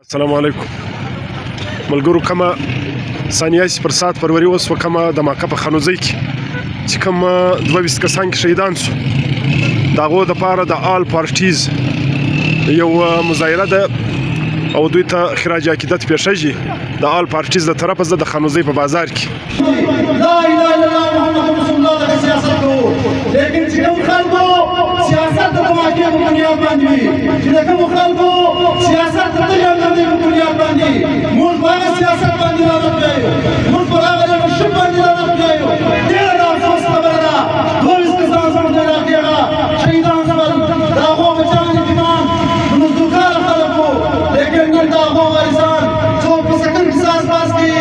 السلام علیکم ملګرو کومه ثانیه پر سات فروری اوس وکمه د ماکه په خانوزۍ کې چې کوم 22 کسان کې شهیدان شو د هغو دپاره د آل پارټیز یو مظاهره ده او دوی ته خراج عقیدت پیښیږي د آل پارټیز د طرفه زه د خانوزۍ په بازار کې لا اله الا الله محمد رسول الله د سیاست کوو لیکن چې کوم خلکو سیاست د واقعي په بنیاد باندې وي چې د کوم خلکو سیاست د دغه باندې په بنیاد باندې موږ هغه سیاست باندې راغلو موږ په هغه شپ باندې راغلو ډېر افسوس خبره ده 22 کسان زموږ د راکېغه شهیدان شول د هغو بچیان یتیمان د مزدورکاره خلکو لیکن نن د هغو وارثان څوک په سکن قصاص باز کوي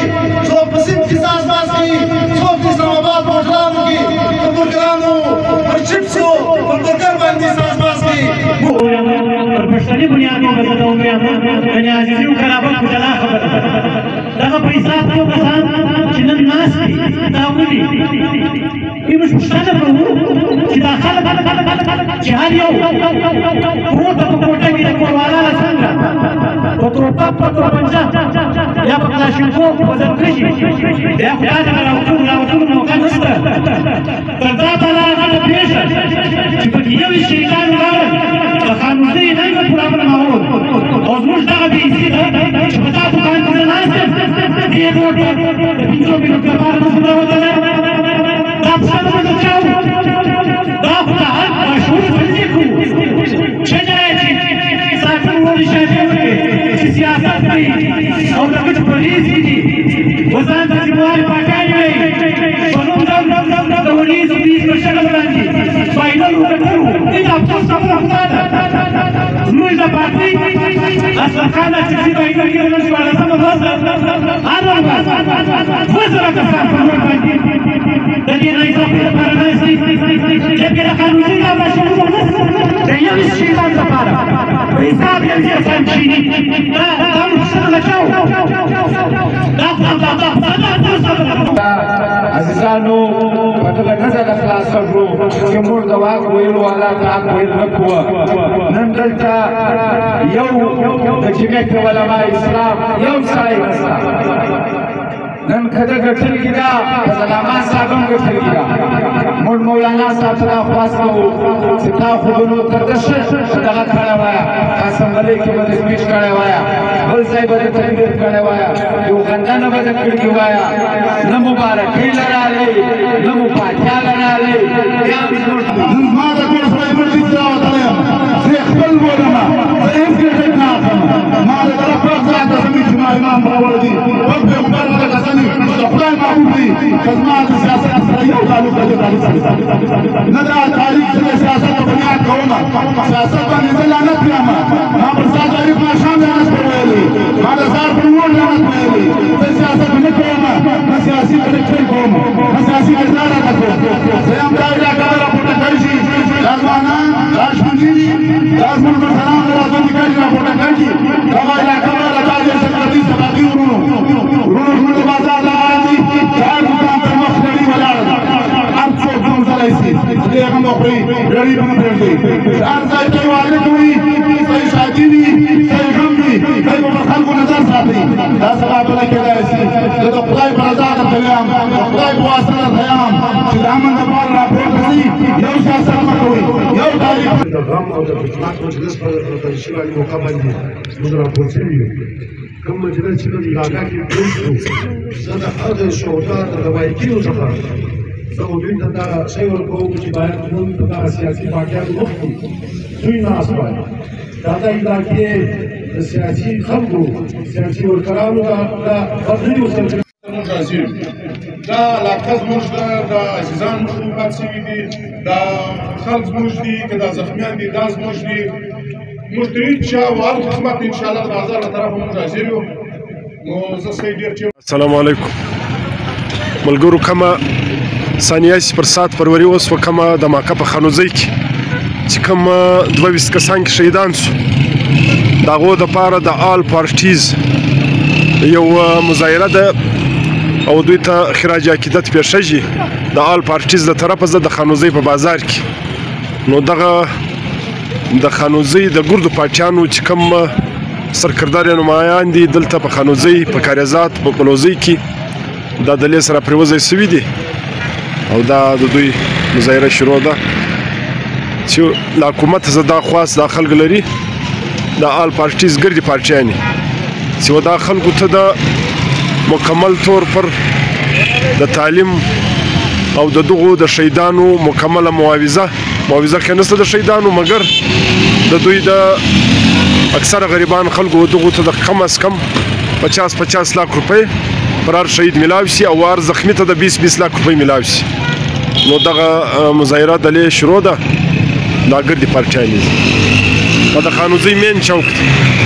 څوک په سند قصاص باز کوي څوک د اسلام آباد په هوټلانو کې په برګرانو پر چپسو پر برګر باندې قصاص باز کوي پر پښتني بنیاد باندې د عمریان د عزیزي او کرامت په جلا خبره دغه په حساب کې کسان چې نن ناس دي دا ولي موږ پوښتنه کوو چې دا خلک چې هر یو کوټه په کوټه کې د کوروالا څنګه په توپک په توپنجه یا په کلاشینکوف په زنګرشي بیا خو دا دغه راوتلو موقع نشته تر دا بلا هغه پېښه چې پکې یو شهیدان ولاړل د خانوزۍ نه یې پوره برمهول او زموږ دغه بېعزتي ده چې په دا دوکان کې زه ناست یم دې روډ د 5 منټو لپاره موږ راوتلی دا پوښتنه موږ چا دا خو د هر مشهور فلزي کوو ښه دی چې ساتل ولې شاهدي وکړي چې سیاست کوي او د ګټو په لیز کې دي وزان ته چې موارې پاکانې وایي په نوم د ولیز بیز په شکل باندې فاینل وکړو دې د افسوس خبره خدا ده زموږ د پارټۍ اشرف خان اچکزي فاینل کې د 14مه ورځ هر ورځ 2000 کسان په روډ باندې د دې ناانصافۍ لپاره ناست دي جبکې د قانوني او مشروع د یو شهیدان لپاره په حساب یو ځای اسان کښېني دا موږ پوښتنه نه کوو عزیزانو په دغه نظر خلاصه کړو چې موږ د واک ویلو والا ته حق ویل نه کوو نن دلته یو د جمعیت علماء اسلام یو سړی نشته نن کده ګټلګي ده سلامان صاحب هم ګټلګي ده موږ مولانا صاحب ته خواست کوو چې تا خوبونو تر دشه دغه کړی وایه اسمبلۍ کې به د سپیچ کړی وایه بل ځای به د تقریر کړی وایه یو خندانه به د کړکي وایه نه مبارکۍ لرالی نه مو فاتحه لرالی بیا زموږ زما د کور سړی مړ دي راوتلی یم زه یې خپل بولمه زه هېڅ ګټې نه اخلم ما د طرف پاک ذات قسمي چې ما امام راوړی دي پاک پیغمبر ته قسمي د خدای محبوب دي که زما د سیاست سره یو تعلق د دې تعلق سره نه دا تاریخ چې د سیاست په بنیاد کومه سیاست باندې زه لعنت یم ما پر ستا تاریخ ماښام لعنت ویلي ما د سهار پر لوړ لعنت ویلي زه سیاست نه کوم نه سیاسي کرکټر کوم نه سیاسي کردار ادا کوم زه یم دا علاقه به راپورته کوي شي دا ځوانان دا شپونجي دي دا زموږ مشران د راتلونکي کال راپورته کوي دغه علاقه به د تاج سرحدي سرحدي وروڼو زموږ د بازار لغان دي د هر دوکان تر مخ لړۍ ولاړه ده هر څوک ګرځولی شي دې هم وخوري لړۍ به نه پرېږدي هر ځای کې واده کوي صحیح شادي وي صحیح غم وي دی به پر خلکو نظر ساتي دا سبا به نه کېدای شي زه د خدای په رضا درته وایم د خدای په واسطه درته وایم چې د امن دپاره راپورته شي یو سیاست مه کوئ یو تاریخ د غم او د خدمت مجلس په تشکیل باندې موقع باندې موږ راپور شوي یو کوم مجلس چې د علاقه کې جوړ شو زه د هغه شهدا د روایتونو څخه زه دوی ته دا شی ورکوم چې باید موږ د دغه سیاسي واقعیاتو وکړو دوی ناست وایي دا د علاقې د سیاسي خلکو سیاسي ورکرانو د بدلون سره دا علاقه زموږ ده دا عزیزان موږ پات شوي دي دا خلک زموږ دي که دا زخمیان دي دا زموږ دي موږ د هېچا وهر خدمت انشاءالله د بازار له طرفه موږ حاضر یو نو زه څه ډېر چې السلام علیکم ملګرو کومه ثانیه پر سات فروری اوس وکمه د ماکه په خانوزۍ کې چې کوم 22 کسان کې شهیدان شو د هغو دپاره د آل پارټیز یو مظاهره ده او دوی ته خراج عقیدت پیښیږي د آل پارټیز د طرفه زه د خانوزۍ په بازار کې نو دغه د خانوزۍ د ګردو پاټیانو چې کوم سرکردار نمایان دي دلته په خانوزۍ په کاریزات په کلوزۍ کې دا دلې سره پرېوځی سوي دي او دا د دوی مظاهره شروع ده چې له حکومت زه دا خواست دا خلک لري د آل پارټیز ګردي پارټیانې چې دا خلکو ته د مکمل طور پر د تعلیم او د دغو د شهیدانو مکمله معاوضه که نسته د شهیدانو مګر د دوی د اکثره غریبان خلکو دغو ته د کم از کم 50 لاک روپۍ پر هر شهید میلاو شي او هر زخمی ته د 20 لاک روپۍ میلاو شي نو دغه مظاهره دلې شروع ده دا ګردي پارټیانې دي دا د خانوزۍ مین چوک دی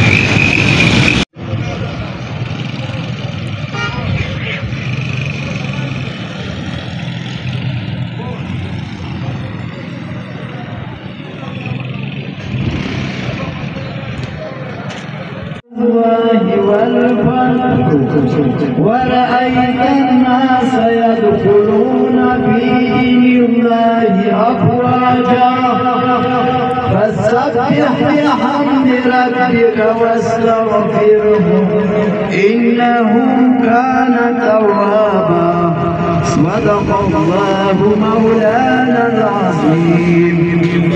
ورأيت الناس يدخلون في دين الله أفواجا فسبح بحمد ربك واستغفره إنه كان توابا صدق الله مولانا العظيم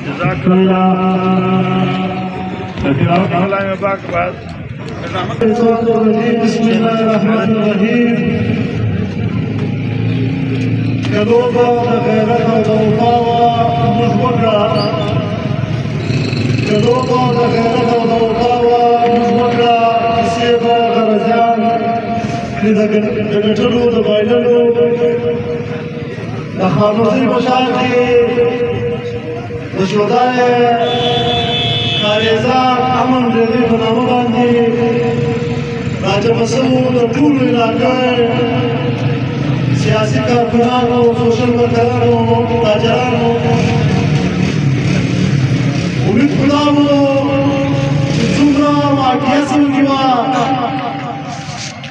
جزاك الله بسم الله الرحمن الرحيم كذوبا غيرنا وضوطاوا مزبقا كذوبا غيرنا وضوطاوا مزبقا كسيبا غرزان لذا قلتلو دبايللو دخانوزي بشاكي دشوداي کاریزات امن ریلی په نامه باندې راجبه شوو د ټولو علاقه سیاسي کارکنانو سوشل ورکرانو تاجرانو امید کوم چې څومره واقعه سوي وه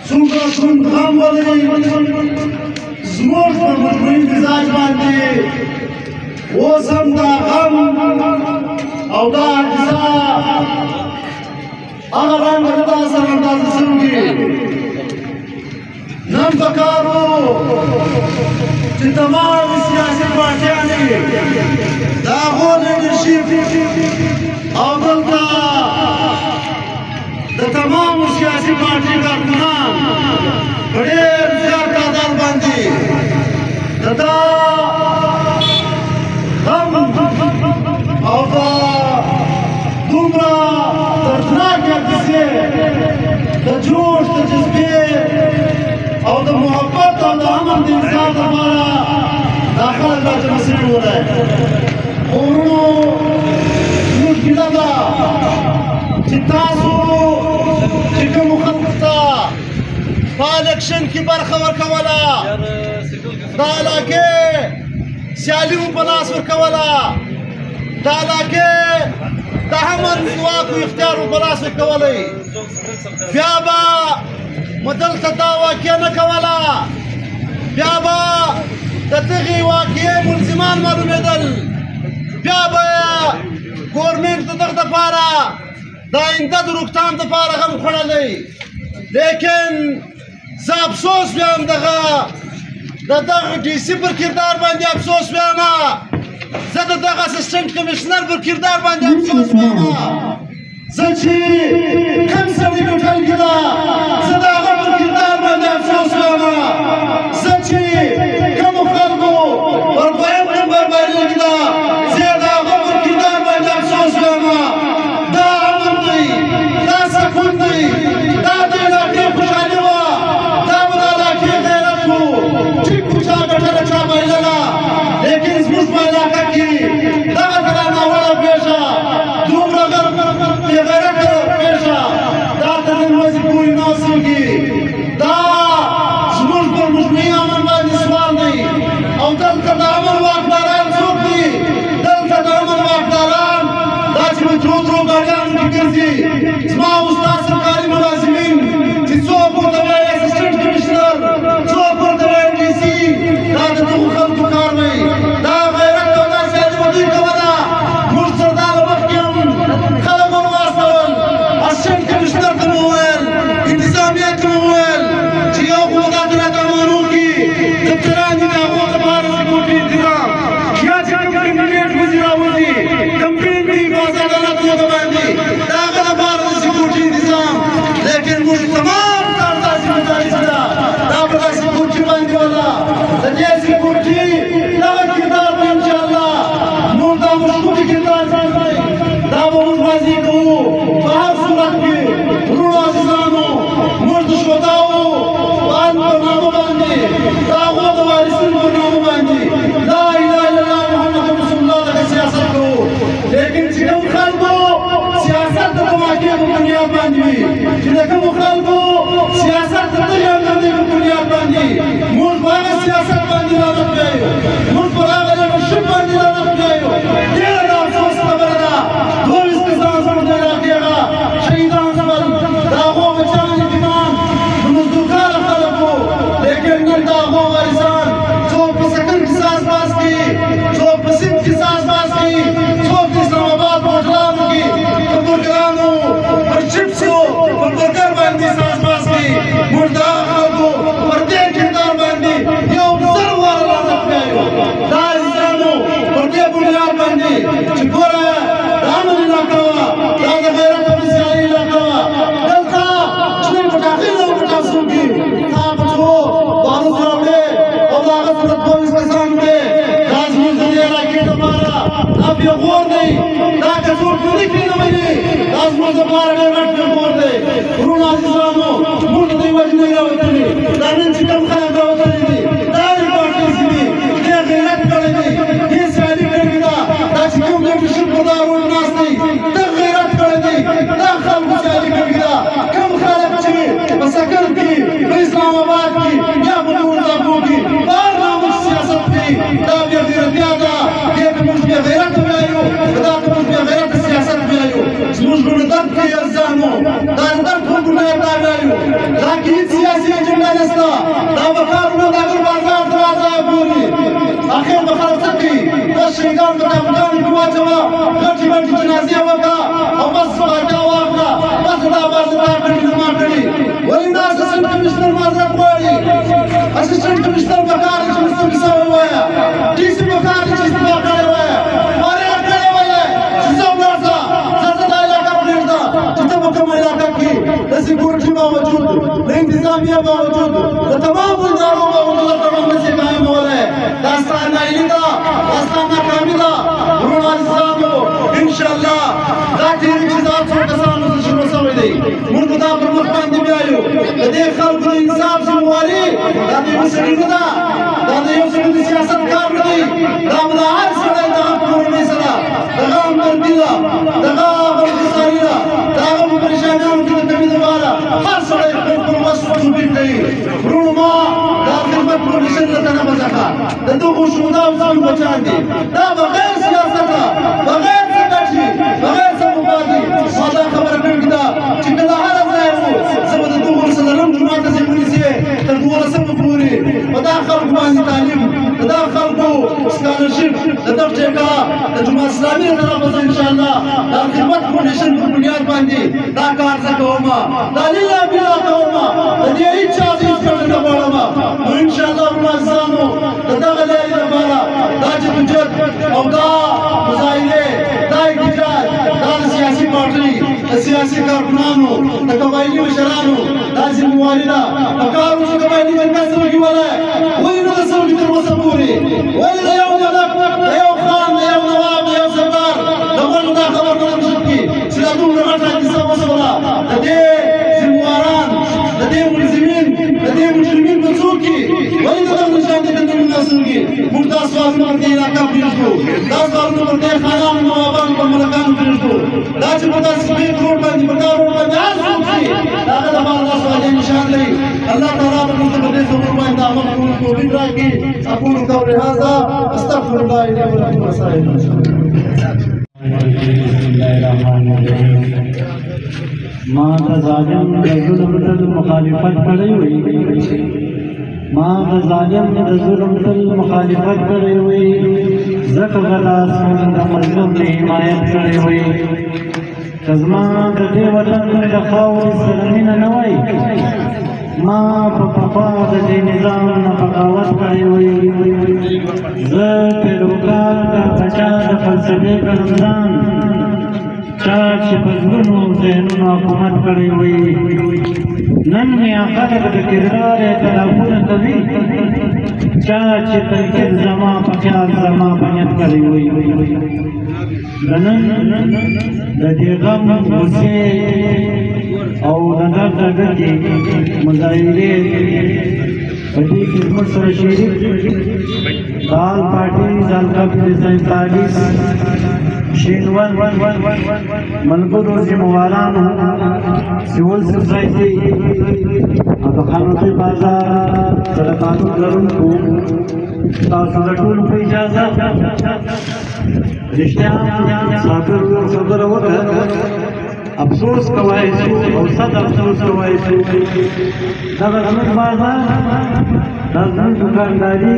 څومره دروند غم ولري زموږ په مجموعي مزاج باندې اوس هم دا غم او دا اجزا هغه رنګ دا سره اندازه شوي نن پکارو چې تمام سیاسي پارټیانې د هغو لیډرشپ او دلته د تمامو سیاسي پارټي کارکنان په ډېر زیات تعداد باندې د دا غم او دا دومره دردناکه کیسې د جوش د جذبې او د محبت او د امن د انسان لپاره دا خلک راجمع شوي ولی خو ورونو زموږ ګیله ده چې تاسو چې کومو خلکو ته په الیکشن کې برخه ورکوله دا علاقې سیالي مو په لاس ورکوله دا علاقې د امن ځواک او اختیار مو په لاس ورکولی بیا به مو دلته دا واقعه نه کوله بیا به د دغې واقعې ملزمان معلومېدل بیا به ګورمنټ د دغه دپاره د آینده د روکتام دپاره غم خوړلی لیکن زه افسوس ویم د دغه ډي سي پر کردار باندې افسوس ویم زه د دغه اسسټنټ کمیشنر پر کردار باندې افسوس ویم زه چې کوم سړي کوټل کې ده زه د هغه پر کردار باندې افسوس ویم زه چې کومو خلکو پر دویم نمبر باندې کې ده زه د هغه پر کردار باندې افسوس ویم دا امن دی دا سکون دی دا د علاقې خوشحالي وه دا به د علاقې غیرت و ټیک خو چا ګټله چا بایلله لیکن زموږ په علاقه کې دغه کله ناوړه پېښه دومره بېغیرته پېښه دا تر نن ورځې پورې نه سوکي دا زموږ پر مجموعي امن باندې سوال دی او دلته د امن واکداران څوک دي دلته د امن واکداران دا چې په درو ګاډیانو کې ګرځي زما او ستا سرکاري ملازمین چې څوک ورته وایي اسسټنټ کمیشنر څوک ورته وایي ډي سي دا د دغو خلکو کار دی دا غیرت او دا سیالي به دوی کوله موږ سره دا به مخکې هم خلک ور په بنیاد باندې وي چې د کومو خلکو سیاست د دغې اندازې په بنیاد باندې موږ په هغه سیاست باندې لعنت وایو موږ په هغه لیډرشپ باندې لعنت وایو ډېره د افسوس خبره ده 22 کسان زموږ د علاقې هغه شهیدان شول د هغو بچیان یتیمان د مزدورکاره خلک وو لیکن نن د هغو وارثان څوک په سکن قصاص باز کوي څوک په سند قصاص باز کوي څوک د اسلام آباد په هوټلانو کې په برګرانو پر چپسو پر برګر باندې قصاص باز کوي موږ د هغه خلکو پر دې کردار باندې یو زر واره لعنت وایو دا عزیزانو پر دې بنیاد باندې چې ګوره د امن علاقه وه دا د غیرت او د سیالۍ علاقه وه دلته چې نن پټاخۍ او پټاسو کې تا په څو بارود راوړې او د هغه سره 22 کسان وړې دا زموږ د دې علاقې دپاره دا پېغور دی دا که څوک ونه کړي نه مني دا زموږ دپاره ډېر غټ پېغور دی وروڼو عزیزانو موږ د دې وجې نه راوتلي دا نن چې کوم خلک راوتلي دي دا امپارټنس دي دې غیرت کړی دی دې سیالي کړې ده دا چې کوم لیډرشپ په دا رول ناست دی دا غیرت کړی دی دا خلکو سیالي کړې ده کوم خلک چې په سکن کې په اسلام آباد کې یا په نورو ځاګو کې په هر ناموس سیاست کوي دا بې غیرتیا ده دې ته موږ بې غیرته وایو دا ته موږ بې غیرته سیاست وایو زموږ زړونه درد کوي عزیزانو دا د درد په بنیاد دا وایو دا کې هېڅ سیاسي اجنډا نشته دا به کارونه د هغه بازار دروازه ګوري اخر به خلک څه کوي بس شهیدان په تابوتانو کې واچوه غټې غټې جنازې وکړه او بس باچا واخله بس دا باز تا کړي نه ما کړي ولې دا اسسټنټ کمشنر معذرت غواړي اسسټنټ کمشنر پکار دی چې مستو کیسه ووایه ډي سي پکار دی چې استفا کړی وایه ماریا کړی وایه چې زه ولاړ ځه دا علاقه پرېږده چې ته په کومه علاقه کې د سکیورټي باوجود د انتظامیه باوجود د تمامو ادارو باوجود تمام نشي قایمولی دا ستا ناهیلي ده دا ستا ناکامي ده وروڼو عزیزانو انشاءالله دا تېرې چې دا څو کسانو څه شروع شوی دی موږ به دا پر مخ باندې بیایو د دې خلکو د انصاف ذمواري دا د یو سړي نه ده دا د یو سړي د سیاست کار نه دی دا به د هر سړی دغه کورنۍ سره دغه همدردي ده دغه غمګساري ده د هغه په پریشانیانو کې د کمي دپاره هر سړی خپل خپل وس توپیر کوي وروڼو ما دا خدمت پروفیشن له طرفه څخه د دغو شهداو زموږ بچیان دي دا بغیر سیاسته بغیر څه ګټې بغیر څه مفادي ما دا خبره کړې ده چې کله هره ځای وو زه به د دغو څلورم جومات ته ونیسې تر 12 پورې په دا خلکو باندې تعلیم د دا خلکو سکالرشپ د دغه ټیکه د جومات اسلامي له طرفه زه انشاءالله د خدمت فاونډیشن په بنیاد باندې دا کار زه کوم دا لله بالله کوم د دې هېڅ چا هېڅ ګټه نه غواړم نو انشاءالله وروڼو عزیزانو د دغه لارې لپاره دا جدوجهد او دا مظاهرې دا احتجاج دا د سیاسي پارټۍ د سیاسي کارکنانو د قبایلي مشرانو دا ذمواري ده پکار وو چې قبایلي جرګه سلګي ولی ولې نه ده سلګي تر اوسه پورې ولې د یو ملک د یو خان د یو نواب د یو سردار د غوږو دا خبر نه نشي کړي چې دا دومره غټه کیسه وشوله د دې ذمواران د دې ملزمین د دې مجرمین په څوک دي ولې د دغه نشان دي کنده نه سلګي موږ دا سوالونه پر دې علاقه پرېږدو دا سوالونه پر دې خانانو نوابانو پر ملکانو پرېږدو دا چې په داسې سپین روډ باندې په دا روډ باندې هر څوک دي د هغه لپاره دا سوالي نشان دی الله تعالی به موږ ته په دې خبرو باندې عمل کولو توفیق راکړي اقول قولي هذا استغفر الله لي ولكم وسائر ما د ظالم د ظلم تل مخالفت کړی وي ما د ظالم د ظلم تل مخالفت کړی وي ځکه غلاس د مظلوم د حمایت کړی وي که زما د دې وطن د خاورې سره مینه نه وای ما په پخوا د دې نظام نه بغاوت کړی وي زه پیروکار د پاچا د فلسفې په رمضان چا چې په زړونو ذهنونو حکومت کړی وي نن مې خلک د کردار اعترافونه کوي چا چې تنقید زما په خیال زما په نیت کړی وي د نن د دې غم غوسې او د درد ډکې مظاهرې په دې خدمت سره شریک دال پارٹی ذالقہ 47 شینوان ملګرو ذمہوارانو سیول سوسایټي او خانوتي بازار سره قانون لرونکو تاسو د ټولو په اجازه رښتیا خبره وکړه افسوس کوای شو او صد افسوس کوای شو دا زموږ بازار دا زموږ دکانداري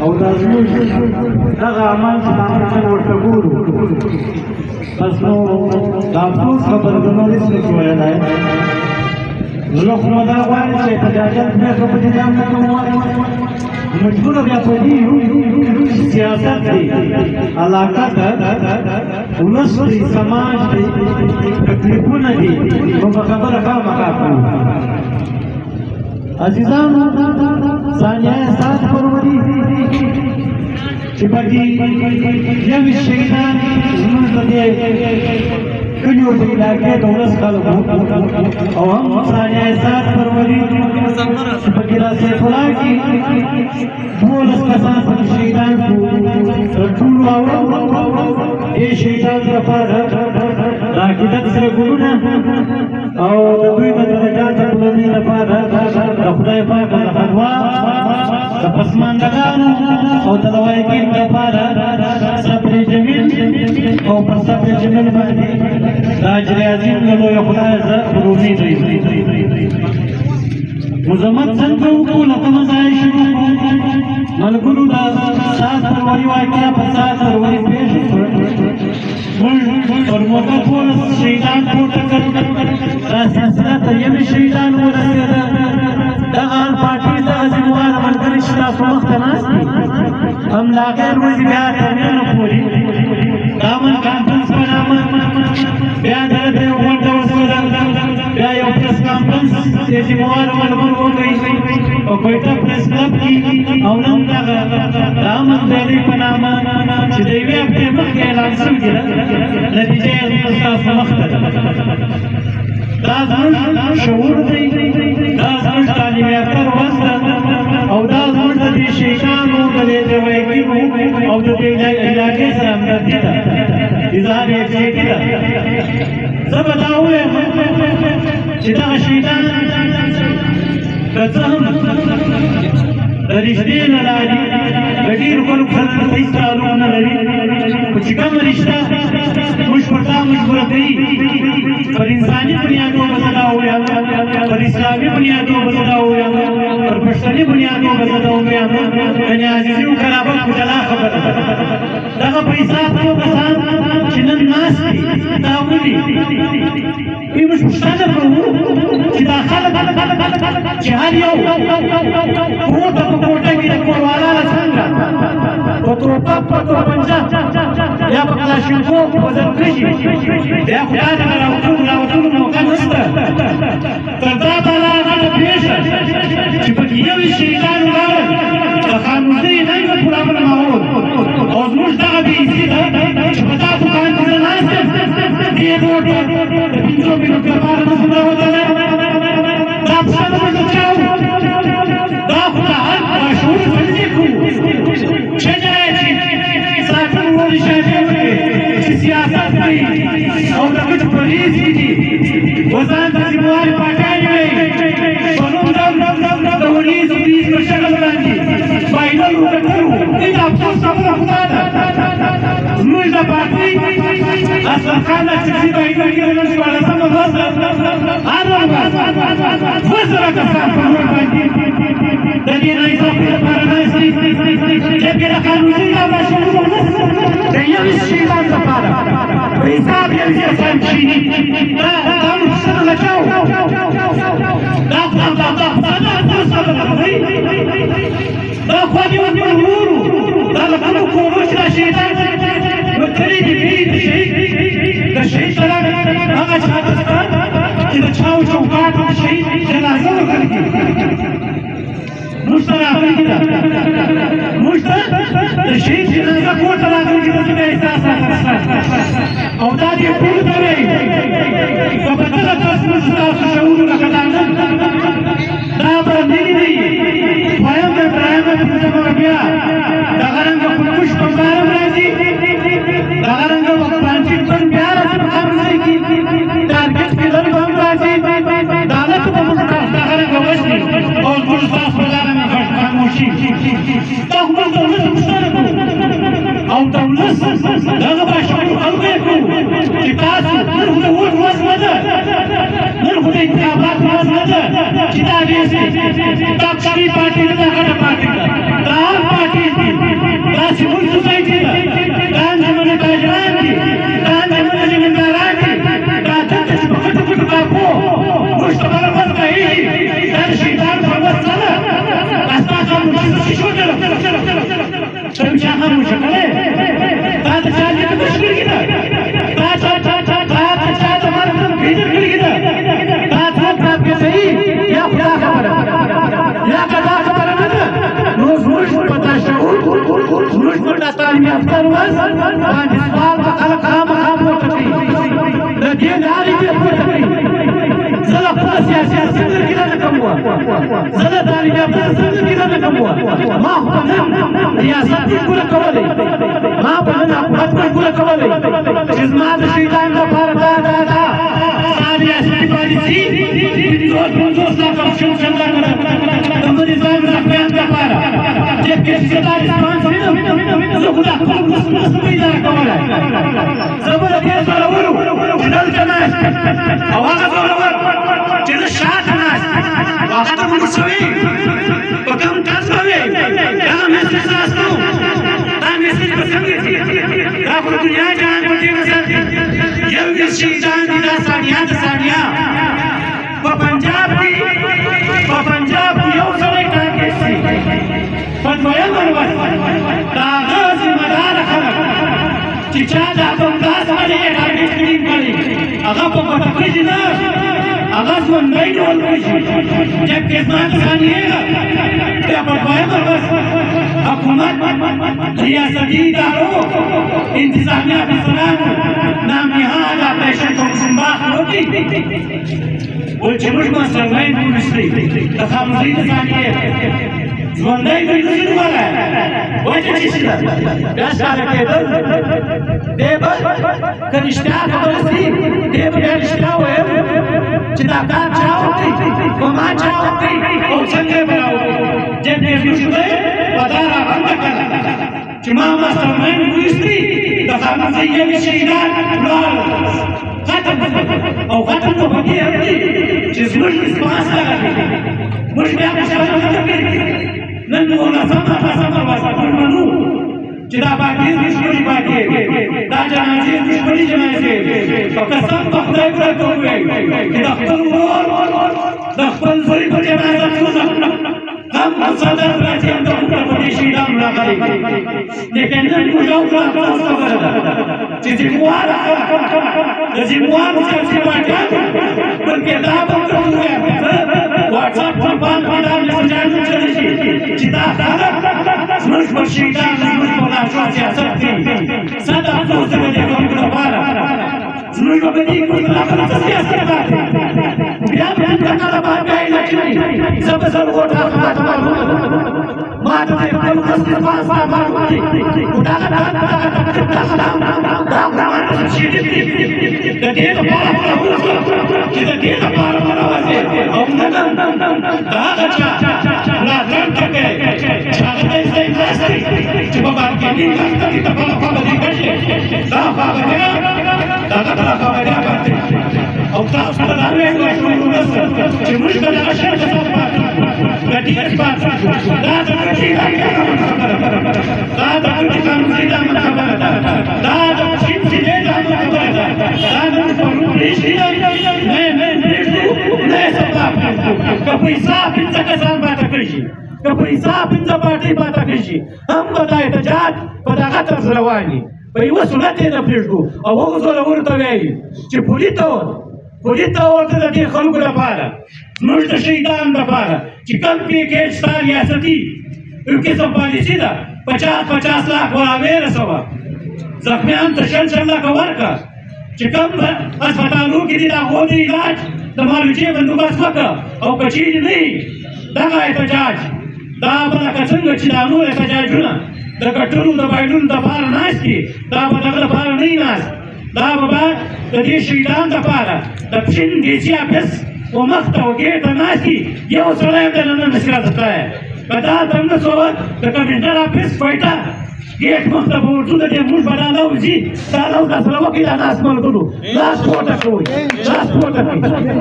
او دا زموږ دغه عمل چې موږ ورته ګورو بس نو دا افسوس خبره د نور هېڅ نشو ویلی زه خو دا غواړم چې په جاجت بیا که په دې ځان نه کوم مجبوره بیا په دې یو سیاست دی علاقه ده ولس دی سماج دی تکلیفونه دي نو په خبره خامخا کوو عزیزانو ثانیه 7 فروری چې په دې یوې شهیدان زموږ د دې کلیو د علاقې د ولس خلک او هم ثانیه 7 فروری چې په کې راسیف الله کې 12 کسان پکې شهیدان شو تر ټولو اول دې شهیدان لپاره د عقیدت سره ګلونه او د دوی د درجات بلندۍ لپاره د خدای پاک د حلوا د پسماندګانو او د لوایګین لپاره صبر جمیل او پر صبر جمیل باندې د اجر عظیم له لوی خدای زه پر امید یم مزمت څنګه وکړو لکه ځای شروع ملګرو د 7 فروری واقعه په 7 فروری پیښ شوه موږ پر موټر پولیس شهیدان پورته کړل دا سلسله تر یوې شهیدان ورسېده دغه پارټي دغه ذمهوار ملګري چې تاسو مخته ناست دي هملا غیر ورځې بیا تر نن پورې د امن کانفرنس په نامه بیا دلته یو غونډه وشوه بیا یو پریس کانفرنس چې ذمهوار ملګرو وکړي او کویټه پریس کلب کې او نن دغه د امن ریلي په نامه چې د یوې هفتې مخکې اعلان شوي دي نتیجه یې ستاسو مخته ده دا زموږ شعور دی دا زموږ تعلیم یافته ورځ ده او دا زموږ د دې شیطانو د دې لوایګینو او د دې علاقې سره همدردي ده اظهار یکجهتي ده زه به دا ووایم چې دغه شیطان که څه هم د رښتې نه لاري د ډېرو خلکو سره هېڅ تعلق نه لري خو چې کومه رشته موږ پر تا مجبوره کوي پر انساني بنیادو به زه دا ووایم پر اسلامي بنیادو به زه دا ووایم پر پښتني بنیادو به زه دا ووایم یعنې عزیزي و قرابت خو جلا خبره ده دغه په حساب څو کسان چې نن ناست دي دا ولي موږ پوښتنه کوو چې دا خلک چې هر یو پروت په کوټه کې د کوروالا له څنګه په توپک په توپنجه یا په کلاشینکوف وزن کړي بیا خو دا دغه راوتلو موقع نشته تر دا بلا غټه پېښه چې پکې یوې شهیدان ولاړل د خانوزۍ ننګه پورابل ماحول او زموږ دغه بېعزتي ده چې په دا دوکان کې زه ناست یم دې روډ د 500 منټو لپاره نه شم راوتلی دا پوښتنه موږ د چا وکړو دا خو د هر باشعور سړي کوو ښه ځای چې ساتل ولې شاهدي وکړي چې سیاست کوي او د ګټو په لیز کې دي وځان ته ذمهوارې پاټانې وایي په نوم د ولیزو لیز په شکل باندې بایلل وکړو دې د افسوس خبره خو دا ده زموږ د پارټۍ اسلم خان اڅکزي بایلل کې د نن شپاړسمه ورځ ده هر ورځ 200 کسان په روډ باندې د دې ناانصافۍ لپاره ناست دي جبکې د قانوني دا ماشینونه د یوې شهیدان لپاره په حساب یوې انسان کښېني دا موږ پوښتنه له چا وکړو دا خو دې ورورو دا له کومو کورو چې دا شهیدان نو کړي دي د شهید سره هغه شهادتستان چې د چاو چوکاټ د شهید جنازه ورکړي موږ ته راغلي ده موږ ته د شهید جنازه کور ته راغلي ده چې بیا احساس راخیستل او دا دې ټولو ته وایي که په دغه کس موږ ستاسو شعور لکه دا نن دا باندې نه دي kita biasa takshmi party kita kada party tar party tar civil society dan zaman tajrani dan zaman jemindari dan cukup kapo mustaqbal bagai dan syaitan berwasana asal musuh Terbicara musyakal, tak terjadi kemusyrik kita, tak terjadi malam kita kita, tak terjadi kesai, ya Khuda khabar, ya Khuda khabar mana, roz pada syahud, roz pada talim aftar was, dan isbal makam berteri, dan dia dari dia berteri, zala siasa kita nak kamuan, zala dari dia kita nak kamuan, maaf रियासत पूरा कवल है मां बहना हुकूमत पूरा कवल है जिस्मात शैतान का फारदा दादा सारी ऐसी पॉलिसी दोस्त का ऑप्शन चलता कर कंपनी साहब का प्लान का पारा जब किसी का रिस्पांस तो खुदा पैदा कवल है जबर के सरवर जनरल जनास आवाज सरवर जिस शाह नास वक्त मुसवी पकम तस्वे या मैसेज आस्तो ता मैसेज पसंद थी आप दुनिया जान बजे नजर ये विश्व जान दिला सानिया पंजाब की यो सरे टाके सी फतवाया मनवा कागज मदार खरक चिचा दा बंदास वाले टारगेट क्लीन करी अगर पता कीजिए ना अगर वो नहीं बोल जब किस्मत सानिएगा क्या फतवाया मनवा हुकूमत रियासती इदारों इंतजामिया बिसलाम नाम यहाँ आगा पेशन को मुसम्बाख होती والجمهور مسلمين والمسلمين تخامزين ثانية زمانين بالنسبة ولا وجه تشيله بس على كبر دبل كان يشتاق برسي دبل كان يشتاق وين جدا كان شاوتي وما شاوتي وسنجي براوتي جب نشوفه بدارا بندكنا جماعة مسلمين والمسلمين تخامزين الشيطان لال ختم او ختم تو بقي امتي جس مش اسماس لغتي مش بيعمل شغل ننو نسمع واسطول منو جدا باقي مش بڑی باقي دا جنازي مش بڑی جنازي فقسم بخدای پر کوي جدا خپل ور د خپل زوی په جنازه هم صدر راځي د خپل په شیدام راغلي لیکن نن یو ځل تاسو خبره چې زمواره د زمواره سیاسي پارټیان بلکې دا به کوي WhatsApp پر باندې مسجانو چلی شي چې دا زموږ په شیدام زموږ په لاشو سیاست کې صد افسوس دې کوم لپاره زموږ په دې کې راغله سیاست کوي بیا په کله باندې لچني زبر وټه ما ته خپل مسجد پاسه باندې دا چې دې لپاره چې دې لپاره راوځي او نه دا لا څنګه کې څنګه دې ځای چې په باندې کې ته په خپل دې کې دا خبره او تاسو ته دا وایي چې موږ ته دا شرط دا دې اساس دا د قانوني دا خبره دا د چې دا خبره دا د قانوني شي نه سبب که پیسې پنځه کسان باندې کړی که پیسې پنځه باندې باندې کړی هم به احتجاج په دغه طرز رواني په یو صورت نه پېژو او هغه زول ورته وایي چې پولیټا ورته د دې خلکو لپاره موږ د شهیدان لپاره چې کم پیکیج ستا ریاستي یو قسم پالیسي ده 50 لاک ورابېره سوه زخمیان ته 6 لکه ورکړه چې کم هسپتالو کې دي د هغو د علاج د معالجې بندوبست وکړه او که چیرې نه وي دغه احتجاج دا به لکه څنګه چې دا نور احتجاجونه د ګټلو د بایلونو دپاره ناست دي دا به دغه لپاره نه وي ناست دا به د دې شهیدانو دپاره د پښین ډي سي آفس و مخ ته و ګېټ ته ناست دي یو سړی هم د نن نشي راته تللی که دا د 1900 د کمېنډر آفس کویټه गेट मस्त बोर्डू दे मुझ बनाना उजी ताला का सलाम की नास मल करू लास्ट फोटो कोई लास्ट फोटो की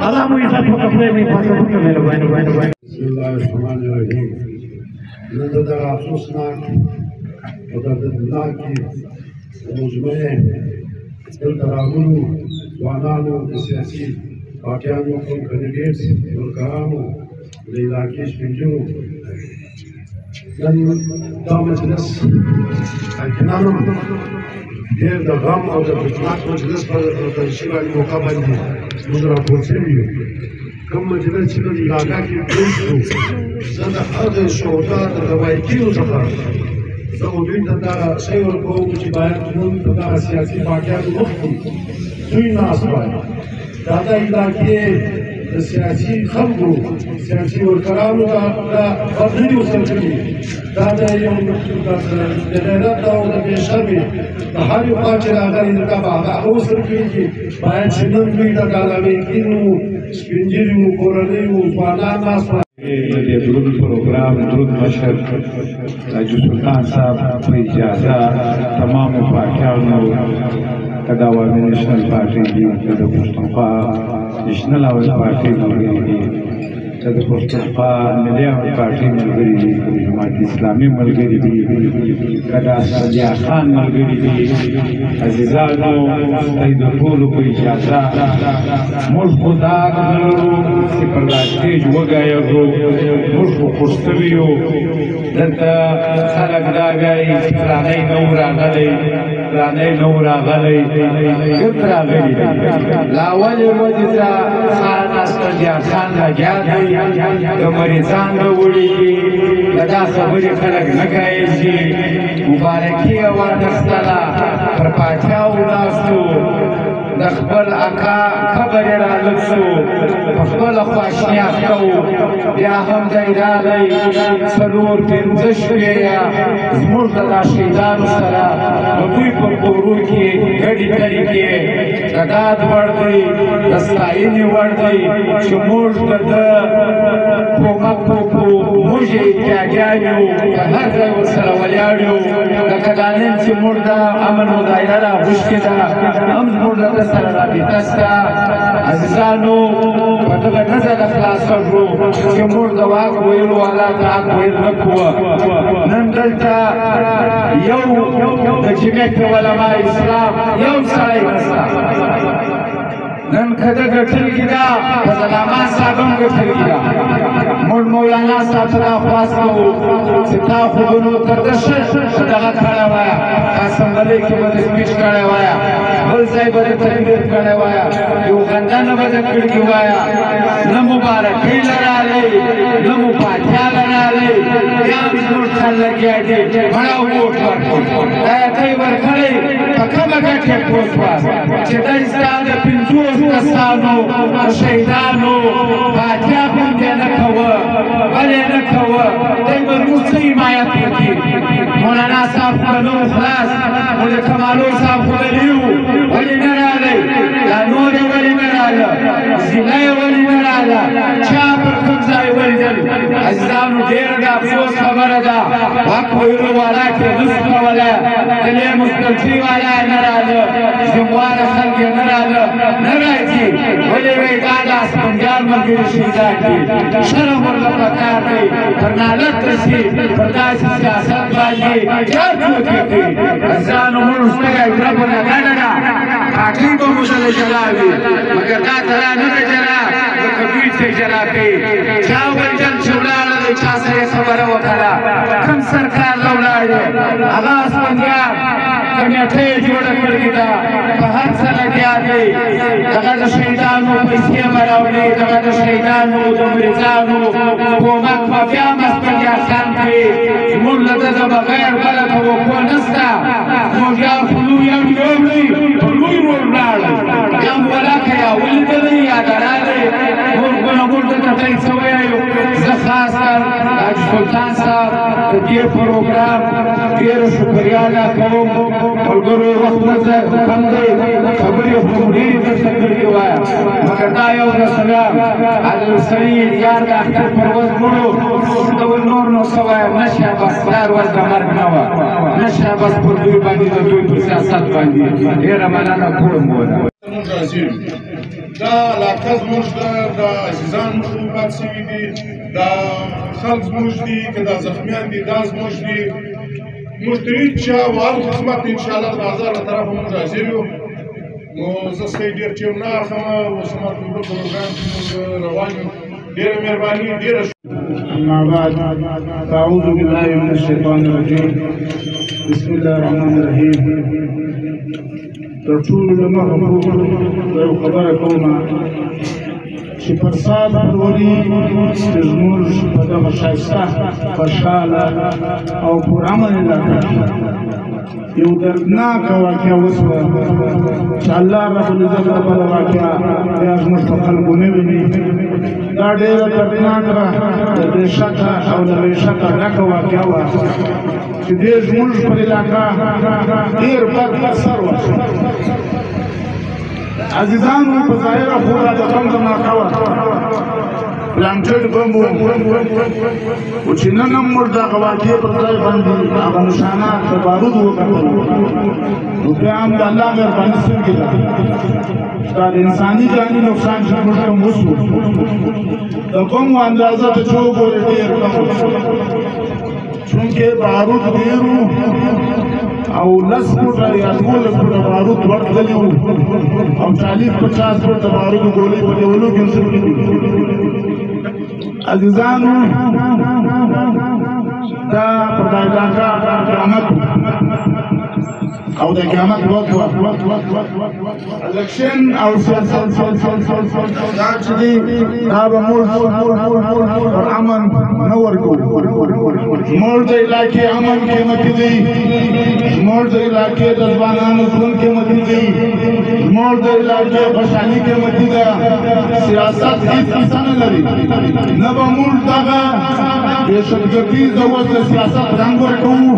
अल्लाह मुझे सब कपड़े में फासो के मेरे भाई बिस्मिल्लाहिर्रहमानिर्रहीम नंदा अफसोसनाक और दर्दनाक की मुजमे दिल तरामुनु वानानु सियासी वाक़यातों को कैंडिडेट्स और करामो इलाके स्पिंजो دا مجلس الکنانم ډېر د غم او د فتنات مجلس په شیوالي موقع باندې موږ راپور شوي یو کوم مجلس چې د علاقه کې جوړ شو زه د هغه شهدا د روایتونو څخه زه دوی ته دا شی ورکوم چې باید موږ په دغه سیاسي واقعاتو وکړو دوی ناست وای دا د علاقې د سیاسي خلکو سیاسي ورکرانو دا بدلوني وسل کړي دا د یو د غیرت او د بېشرمۍ د هر یو خوا چې راغلی د هغه هغه وسل کړي چې باید چې نن دوی د کالاویکین وو سپین ږیري وو کورنۍ وو ځوانان ناست وو د درود پروګرام درود مشر حاجي سلطان صاحب په اجازه تمام پاکانو کدا عوامي نېشنل پارټي دي د پښتونخوا نېشنل عوامي پارټي ملګري دي د پښتونخوا ملي عوامي پارټي ملګري دي جماعت اسلامي ملګري دي کدا سجا خان ملګري دي عزیزانو ستاسو د ټولو په اجازه موږ خدا غواړو چې پر سټیج وګایو موږ خوشتوي یو دلته خلک دا غواړي چې پلانې نو راغلي کوم راغلي لا ولې مجزا خان سجا خان راځي د مریضان وړي دا خبرې خلک نه کوي چې مبارکي ورکړه پر پاچا وناستو د خپل اکا خبر را لڅو خپل خواشنیات کو بیا هم دی راغی څلور پنځه شپې زموږ د شهیدانو سره دوی په کورو کې ګډې کړي کې غداد ورځي د ستاینې ورځي چې موږ د کومک کوو موږ یې کاږیو هر ځای ورسره ولاړ یو لکه دا نن چې موږ د امن مظاهره راغوښتې ده هم زموږ سره رابطه شته عزیزانو په دغه نظر خلاص کړو چې موږ د واک ویلو والا ته حق ویل نه کوو نن دلته یو د جمعیت علما اسلام یو سړی نشته نن کده ګټلګي ده فضلامان صاحب هم ګټلګي ده موږ مولانا صاحب ته خواست کوو چې تا خوبونو کردش دغه کړی وایه اسمبلۍ کې به سپیچ کړی وایه بل ځای به تقریر کړی وایه یو خندانه به کړګي وایه نه مبارکۍ لرالی نه مو پاچا لرالی بیا هم زموږ خلګیا دي مړه ووټ ورکړو دا یې کوي ورکړی په کومه ګټې پوه شوه چې دی ستا د پنځوس کسانو شهیدانو پاچا باندې نه کوه ولې نه کوه دی به زموږ څه حمایت وکړي مولانا صاحب خو به نه و خلاص مولا کمالو صاحب خو به نه وو ولې نه راغی دا نور یې ولې نه راغله زیله یې ولې نه راغله چا پر کوم ځای ولیدل عزیزانو ډېره د افسوس خبره ده حق ویلو والا کې نس کوله دلې مستلزي والا یې نه راغله ذمواره خلک یې نه راغله نه راځي ولې وایي دا د اسپنجار ملګري شهیدان دي شرم ورله پکار دی پر نالت رسي پر داسې سیاست باندې چار څوک یې کوي عزیزانو موږ سترګه ګربونه ګڼه ده پاټۍ به موږ له جلا وي مګر دا ترا نه ده جلا لکه دوی چې جلا کوي چا وجل چې ولاړه دی چا سره خبره وکړه کوم سرکار له ولاړ دی هغه اسپنجار کمیټه یې جوړه کړې ده په هر څه لګیا دی دغه د شهیدانو پیسې به راوړي دغه د شهیدانو د مریضانو کومک به بیا هم اسپنجار خان کوي زموږ له ده بغیر بله توقع نشته زموږ یار خو لوی هم یوړي په لوی رول ولاړی یا هم ولاکه یا ولیدلی یا درالې موږ به نه موږ دلته ته یې څه ویایو زه خاص کر حاجي سلطان صاحب د دې پروګرام ډېره شکریا ادا کوم ملګرو وخت کم دی خبرې خو ډېرې درته کړې وایه مګر دا یو مسله هغه سړي یار د اختر پر ورځ مړو ته وایي نور نو څه وایم نشه بس دا ورځ د مرګ نه وه نشه بس پر دوی باندې د دوی پر سیاست باندې ډېره مننه کوم دا علاقه زموږ ده دا عزیزان موږ وفات شوي دي دا خلک زموږ دي که دا زخمیان دي دا زموږ دي موږ د هېڅ چا وهر خدمت انشاءالله د بازار له طرفه موږ حاضر یو نو زه څخه ډېر ټیم نه اخلم اوس هم په پروګرام کې موږ روان یو ډېره مهرباني ډېره أما بعد فأعوذ بالله من الشيطان الرجيم بسم الله الرحمن الرحيم ترټولو له مخه موږ یو خبره کومه چې پر سات پروري چې زموږ په دغه ښایسته خوشحاله او پرامن علاقه یو دردناکه واقعه وشوه چې الله رب العزت دغه واقعه بیا زموږ په خلکو نه ویني دا ډېره دردناکه د بې شکه او د بې شکه ډکه واقعه وه چې دې زموږ پر علاقه ډېر بد اثر وشو عزیزانو په ظاهره خو دا د بم دماغه وه پلانټډ بم و خو چې نن هم موږ دغه واقعې پر ځای باندې هغه نشانات د بارودو وکتل نو بیا هم د الله مهرباني څنګه ده دا د انساني جاني نقصان چې موږ ته وشو د بمو اندازه ته چې وګورې ډېر کم چونکې بارود ډېر و او 10 فوټه یا 12 فوټه بارود ورتللي وو او 40-50 فوټه بارودو ګولۍ په دیولو کې نصرولي دي عزیزانو دا په دا علاقه قیامت او د قیامت وخت الکشن او سیاست دا چې دی دا به موږ پر امن نه ورکو زموږ د علاقې امن قیمتي دی زموږ د علاقې د ځوانانو ژوند قیمتي دی زموږ د علاقې خوشحالي قیمتي ده سیاست هېڅ کیسه نه لري نه به موږ دغه دهشتګردي ځواک د سیاست رنګ ورکوو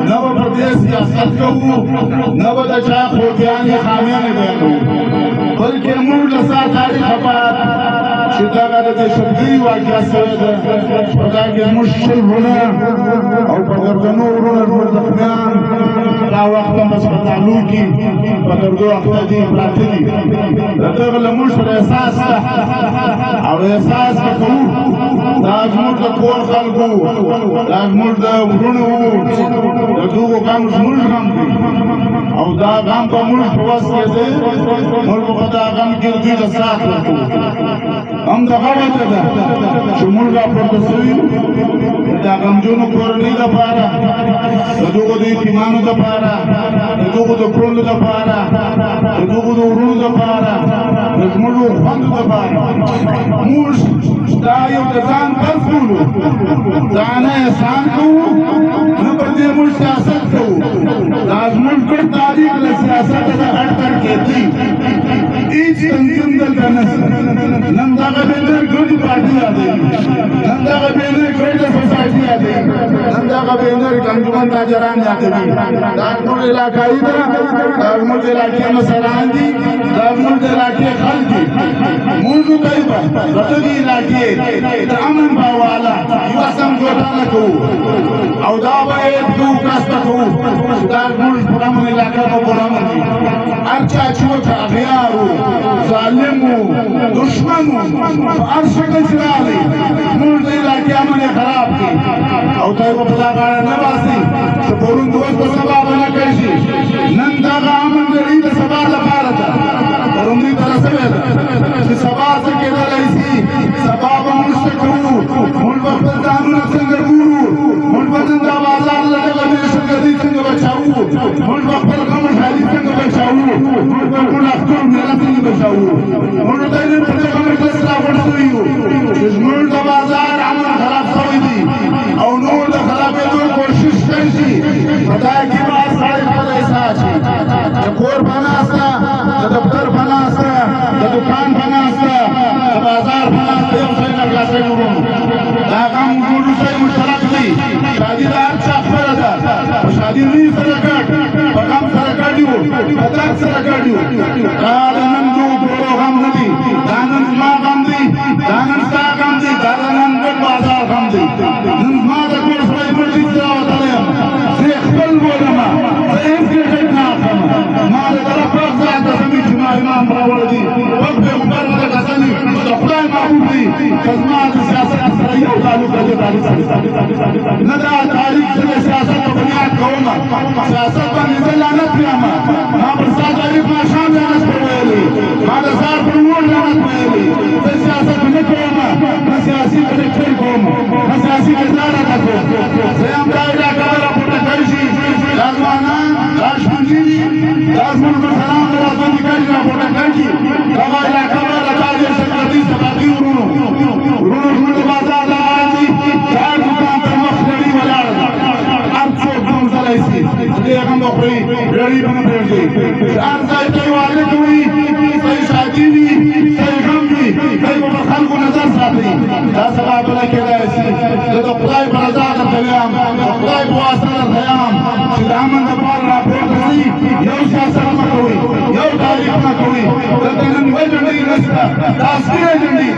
نه به پر دې سیاست کوو نه به د چا خوږیانې خامیانې بیانوو بلکې موږ له سا تاریخه باید چې دغه د دهشتګري واقعه شوې ده په دا کې زموږ 20 وروڼه او په دردنو وروڼه زموږ زخمیان دا وخت هم هسپتالو کې په دردو اخته دي پراته دي د دغه له موږ سره احساس ده او احساس به کوو دا زموږ د کور خلکو دا زموږ د وروڼو وو د دغو غم زموږ غم دی او دا غم په موږ په وس کې دی موږ په دا غم کې دوی ته ساعت ورکوو هم دغه وجه ده چې موږ راپورته سوي یو د غمجنو کورنۍ دپاره د دغو د یتیمانو دپاره د دغو د کړنو دپاره د دغو د وروڼو دپاره د زموږو خویندو دپاره موږ دا یو د ځان فرض بولو ځانه احسان کوو نه پر دې موږ سیاست کوو دا زموږ ګډ تاریخ له سیاسته د اټکر کېدي هېڅ تنظیم دلته نشته نن دغه بېنر ګډې پارټي یادوي نن دغه بېنر ګډه سوسایټي یادوي نن دغه بېنر انجمن تاجران یادوي دا زموږ علاقایي ده دا زموږ علاقې مشران دي دا زموږ علاقې خلک دي موږ ته به د دغې علاقې د امن باواله یوه سمجوته نه کوو او دا به یې کوو کسته کوو چې دا زموږ پرامن علاقه به پرامن وي هر چا چې ورته اغیار و ظالم و دشمن و په هر شکل چې راغلی موږ د علاقې امن یې خراب کړي او ته یې به په دا غاړه نه باسي چې پرون د اوس په سبا به نه کوي شي نن دغه امن د دوی د سبا لپاره ده پرون دوی ته رسوې ده چې سبا څه کېدلی شي سبا به موږ څه کوو موږ به خپل ځانونه څنګه ګورو موږ به نن دا بازار له دغه دهشتګردۍ څنګه بچاوو موږ به خپل غم خالي څنګه بچاوو موږ به خپل اختر میله څنګه بچاوو موږ ته یې په دغه مجلس راغونډ شوي یو چې زموږ د بازار امن خراب شوی دی او نور د خرابېدو کوشش کوي شي په دا کې به هر سړی خپل احساس شي د کور په ناسته د دفتر په ناسته د دوکان په ناسته د بازار په ناسته یو شی نه خلاصوي وروڼو دا غم ټولو شی مشترک دی دي شادي دا هر چا خبره ده په شادي روی سره ګډ په غم سره ګډ یو په درد سره ګډ یو دا د نن دوړو غم نه دي دا نن زما غم دي دا نن ستا غم دي دا نن ګډ بازار غم دي نن زما د کور سره مړي سره وتلی یم زه خپل بولمه زه هېڅ ګټ نه اخلم ما د طرف پاک ذات ته زمین چې ما امام راوړی دي وخت پیغمبر ته قسمي د خدای محبوب دي که زما د سیاست سره یو تعلق د دې تاریخ سره نه دا تاریخ سره سیاست په بنیاد کومه سیاست باندې زه لعنت کړم ما پر ستا تاریخ ماښام لعنت ویلي ما د سهار پر لمونځ لعنت ویلي زه سیاست نه کوم نه سیاسي کرکټر کوم نه سیاسي کردار ادا کوم زه یم دا علاقه راپورته کوي شي دا ځوانان دا شپونجي دي دا زموږ مشران راباندې کوي راپورته کوي دغه علاقه به د تاریخ سرکردي سباقي ورونو زموږ د بازار لغان دي دا دوکان تر مخ لري ولاړ ده هر څوک ګرځولی شي دې هم به خوري ډېرې به نه پرېږدي هر ځای ته یې واده کوي صحیح شادي وي صحیح غم وي دی به پر خلکو نظر ساتي دا سبا بله کېدای شي زه د خدای په رضا درته وایم د خدای په واسطه درته وایم چې د امن دپاره راپورته شئ یو سیاست مه کوئ یو تاریخ مه کوئ دلته نن یوه جنډۍ نشته دا سپینه جنډۍ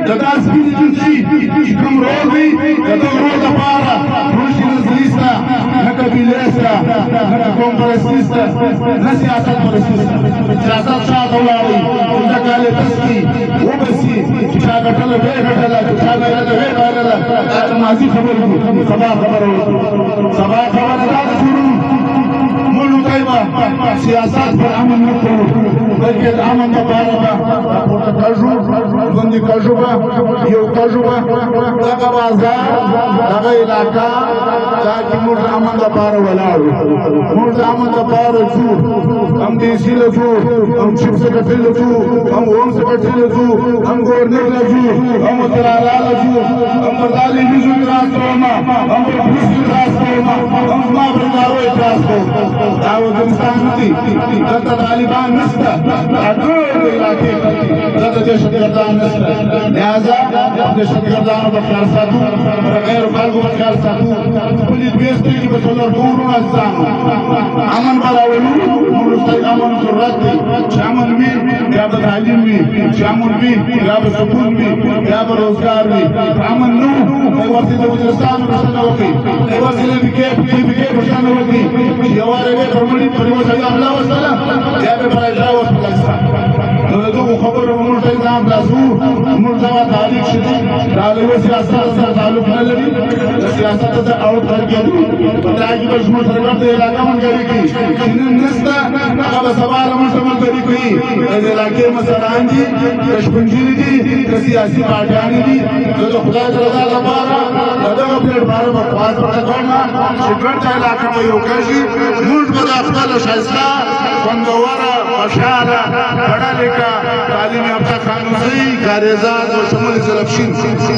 د دا سپینې جنډۍ چې کوم رول وي د دغه رول دپاره منشي نظري شته نه قبیلې شته نه قوم پرستي شته نه سیاست پرستي شته سیاست شاته ولاړئ پنځه کالې تسکي وبسي چې چا ګټله ویې ګټله چې چا بایلله ویې بایلله دا د ماضي خبرې دي سبا خبره وکړو سبا خبره دا ده چې ملوکی به سیاست پر امن نه کوو بلکې د امن دپاره به راپورته کږو ژوندي کږو به یو کږو به دغه بازار دغه علاقه دا چې موږ د امن دپاره ولاړ یو موږ د امن دپاره ځو هم ډي سي له ځو هم چیف سکرټري له ځو هم هوم سکرټري له ځو هم ګورنر له ځو هم وزیراعلی له ځو هم پر تعلیمي اعتراض کوم هم پر پولیس اعتراض کوم هم زما پر ادارو اعتراض کوم دا وزیرستان نه دي دلته طالبان نشته دا ټول د علاقې دلته دهشتګردان نشته لہذا دهشتګردانو به خیال ساتو د غیرو خلکو به خیال ساتو خپلې دوې سترګې به څلور ډورو عزیزانو امن به راولو موږ ورته امن ضرورت دی چې امن وي بیا به تعلیم وي چې امن وي بیا به سکون وي بیا به روزګار وي امن نه دی ورته د وزیرستان پوښتنه وکړئ دی ورته د PK پوښتنه وکړئ چې یو وار یې فرمولي پر یوه ځای حمله وشوله بیا به پر اجرا وشوله نو د دغو خبرو به موږ ته ځان خلاصو موږ دغه تاریخ چې دی دا له یوه سیاست سره تعلق نه لري د سیاست څخه اوت ورکېدو په دا کې به زموږ سره ګډه علاقه ملګري کوي چې نن نشته هغه به سبا له موږ سره ملګري کوي د علاقې مشران دي د شپونجي دي د سیاسي پارټیانې دي زه د خدای د رضا لپاره د دغه پلیټفارم په خواست ورته کوم چې ګډه علاقه به یو کړي موږ به د خپله ښایسته خوندوره خوشحاله پړه لیکه تعلیم یافته خانوزۍ کاریزان او شمول زلفشین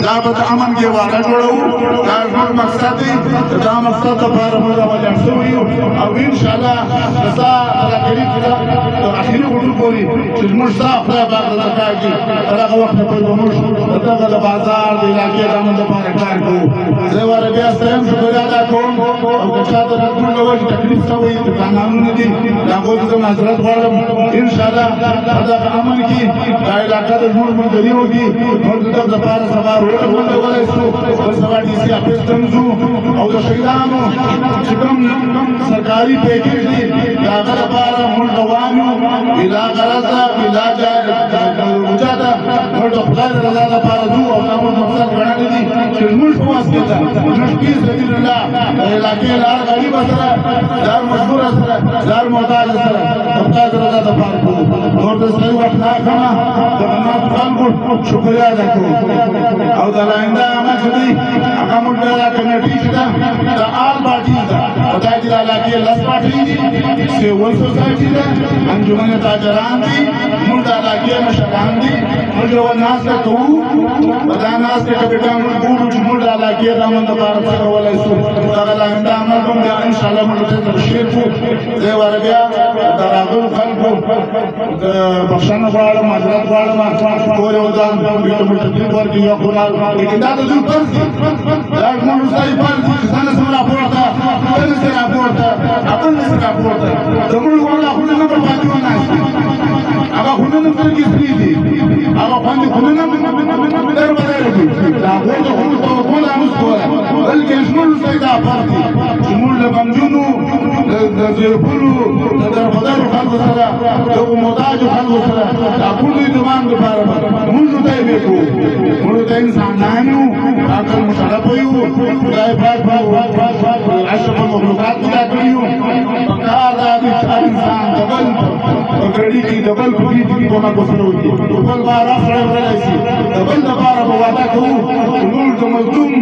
دا به د امن ګېواره جوړوو دا زموږ مقصد دی د دا مقصد دپاره موږ عملیات شوي یو او انشاءالله د ستا علاقري د اخري غړو پورې چې زموږ ستا خدای پاک رضا کاږي تر هغه وخته پورې به موږ د دغه د بازار د علاقې د امن دپاره کار کوو زه واره بیا ستایم شکریا ادا کوم او که چاته د کوم ډول تکلیف شوی دکانانونه دي د هغو ته زه معذرت غواړم انشاءالله په دغه امن کې دا علاقه د زموږ ملګري وکړي موږ د دغه لپاره سبا روډه ونډولی شو بل سبا ډي سي افیس ته ځو او د شهیدانو چې کوم سرکاري پیکیج دي د هغه لپاره موږ روان یو بلا غرضه بلا وجاده موږ د خدای د رضا لپاره ځو او دا موږ مقصد ګڼلی دي چې زموږ په واسطه موږ فی سبیل الله د علاقې لار غریبه سره لار مشهوره سره لار محتاج سره د خدای د رضا لپاره کوو نور د صحیح وخت نه اخلمه د غناتو خلکو شکریا ادا کوو او د آینده عمل چې دی هغه موږ بیا دا کمیټي چې ده د آل پارټیز ده په دا کې د علاقې لس پارټۍ دي سیول سوسایټي ده انجمن تاجران دي موږ د علاقې مشران دي موږ یوه ناسته کوو په دا ناسته کې بیا موږ ګورو چې موږ د علاقې د امن دپاره څه کولی شو دغه د آینده عمل به بیا انشاءالله موږ ته تبشیر کړو دې واره بیا د راغلو خلکو د بخښنه غواړم معذرت غواړم کور یې ودان بیرته موږ تکلیف ورکړي یا قرآن لیکن دا د دوی فرض دي دا زموږ ستاسې فرض دي چې څنګه سم راپورته ته نسې راپورته هغه نسې راپورته زموږ والا خونه نه بربادي وناست هغه خونه نه سترګې سرې دي هغه خوندې خونه نه در بدل دي د هغو د خونو توقع لا نه کوله بلکې زموږ ستاسې دا فرض دي چې موږ د غمجنو د زیرفلو د دربدرو خلکو سره د محتاجو خلکو سره د خپلو اعتماد لپاره موږ ته یې وکړو موږ ته انسانان یو عقل مشرف یو خدای پاک اشرف المخلوقات پیدا کړي یو پکار دا چې هر انسان د بل په ګړي کې د بل په دې کې کومه کوسنه وکړي د بل بار افسر ورلای شي د بل لپاره به وعده کوو موږ د مظلوم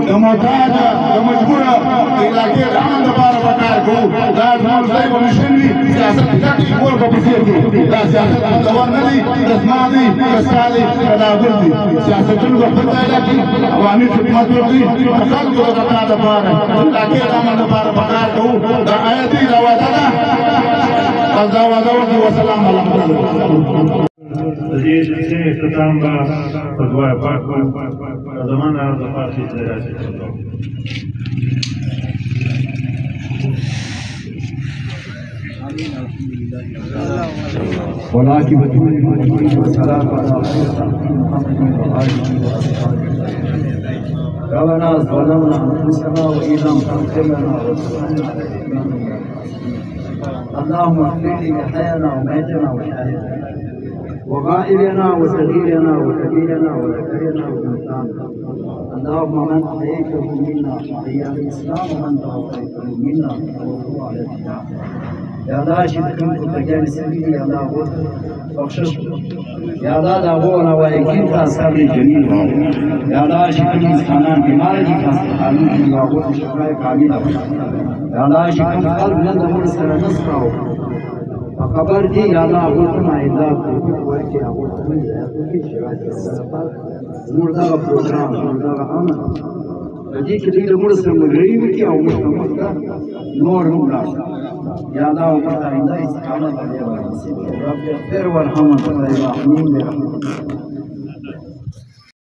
د محتاج د مجبور د علاقې د امن لپاره پکار کوو دا زموږ ځای به مشن وي سیاست ټاکي کول به په څیر دي دا سیاست دور نه دي رسما دي کستا دي کدا ګل دي سیاستونه په خپل ځای کې عوامي خدمت ورکړي د خلکو د بقا لپاره د علاقې د امن لپاره پکار کوو دا آیت دی دا وعده ده بس دا وعده وکړي وسلام علیکم د دې چې اختتام به په دعا پاک زمانه د پاتې راځي والعاقبة للمتقين والسلام على محمد وآله وأصحابه ربنا ظلمنا أنفسنا وإن لم تغفر لنا وترحمنا اللهم اغفر لي لحينا وميتنا وحياتنا وغائبنا وصغيرنا وكبيرنا وذكرنا وانثانا اللهم من احييته منا احيا الاسلام ومن توفيته منا توفه على الاسلام یا الله شکر کو تجان سبیل یا الله و بخشش یا الله دا و انا وایکین کا صبر جمیل یا الله شکر انسانان بیمار دي خاص حالو کی یا و شکر کامل یا الله شکر قلب نه دمر سره نسخاو خبر دی یا الله و ته ایدا کو ورکی هغه ته کی شرایط سره زموږ دا پروګرام دا امن دې کې دې موږ سره مګری وکي او موږ نور موږ یا الله و ته ایدا استقامت دی رب اغفر وارحم وارحمني